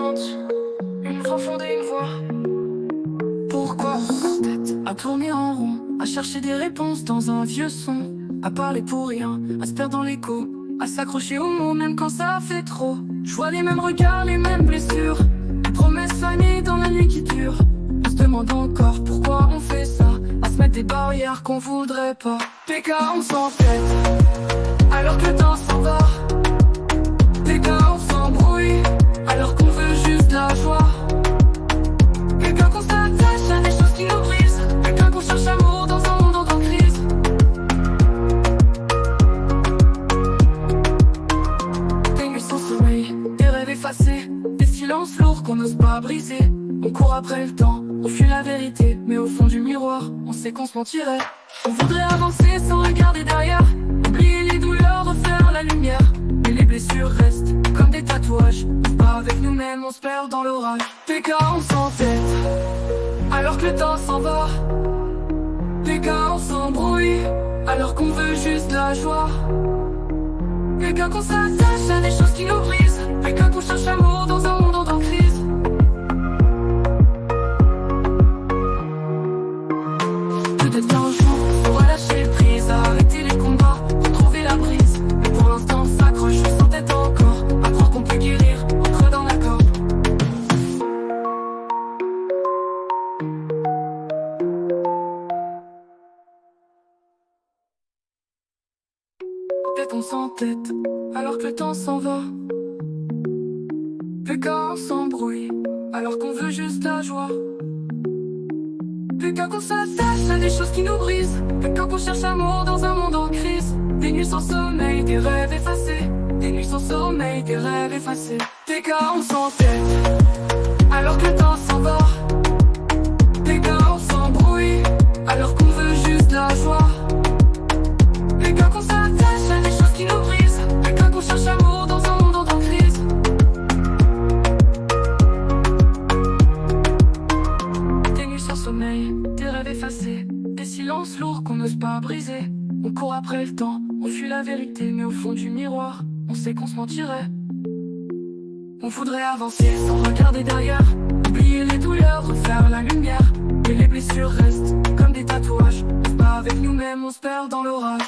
brillante, une voix fondée, une voix. Pourquoi tête à tourner en rond, à chercher des réponses dans un vieux son, à parler pour rien, à se perdre dans l'écho, à s'accrocher aux mots même quand ça fait trop. Je vois les mêmes regards, les mêmes blessures, les promesses fanées dans la nuit qui dure. On se demande encore pourquoi on fait ça, à se mettre des barrières qu'on voudrait pas. PK on s'entête, alors que le temps s'en va. PK on s'embrouille, alors qu'on veut juste de la joie. Quelqu'un qu'on s'attache à des choses qui nous brisent, quelqu'un qu'on cherche amour dans un monde en crise. Des nuits sans sommeil, des rêves effacés, des silences lourds qu'on n'ose pas briser. On court après le temps, on fuit la vérité, mais au fond du miroir, on sait qu'on se mentirait. On voudrait avancer sans regarder derrière, oublier les douleurs, refaire la lumière. Mais les blessures restent comme des tatouages, pas avec nous-mêmes, on se perd dans l'orage. PK on s'entête, alors que le temps s'en va. PK on s'embrouille, alors qu'on veut juste de la joie. Quelqu'un qu'on s'attache à des choses qui nous brisent, quelqu'un qu'on cherche amour dans un monde en crise. Peut-être qu'un jour, faudra lâcher prise, arrêter les combats, retrouver la brise. Mais pour l'instant on s'accroche, sans tête encore, à croire qu'on peut guérir, entre dans la corde. Peut-être on s'entête, alors que le temps s'en va. PK on s'embrouille, alors qu'on veut juste la joie. PK qu'on s'attache à des choses qui nous brisent, PK qu'on cherche amour dans un monde en crise. Des nuits sans sommeil, des rêves effacés, des nuits sans sommeil, des rêves effacés. PK on s'entête, alors que le temps s'en va. PK on s'embrouille, alors qu'on veut juste la joie. PK qu'on s'attache à des choses qui nous brisent, PK qu'on cherche amour dans un monde en crise. Des nuits sans sommeil, des rêves effacés, des silences lourds qu'on n'ose pas briser. On court après le temps, on fuit la vérité, mais au fond du miroir, on sait qu'on se mentirait. On voudrait avancer sans regarder derrière, oublier les douleurs, refaire la lumière. Mais les blessures restent comme des tatouages, pas avec nous-mêmes, on se perd dans l'orage.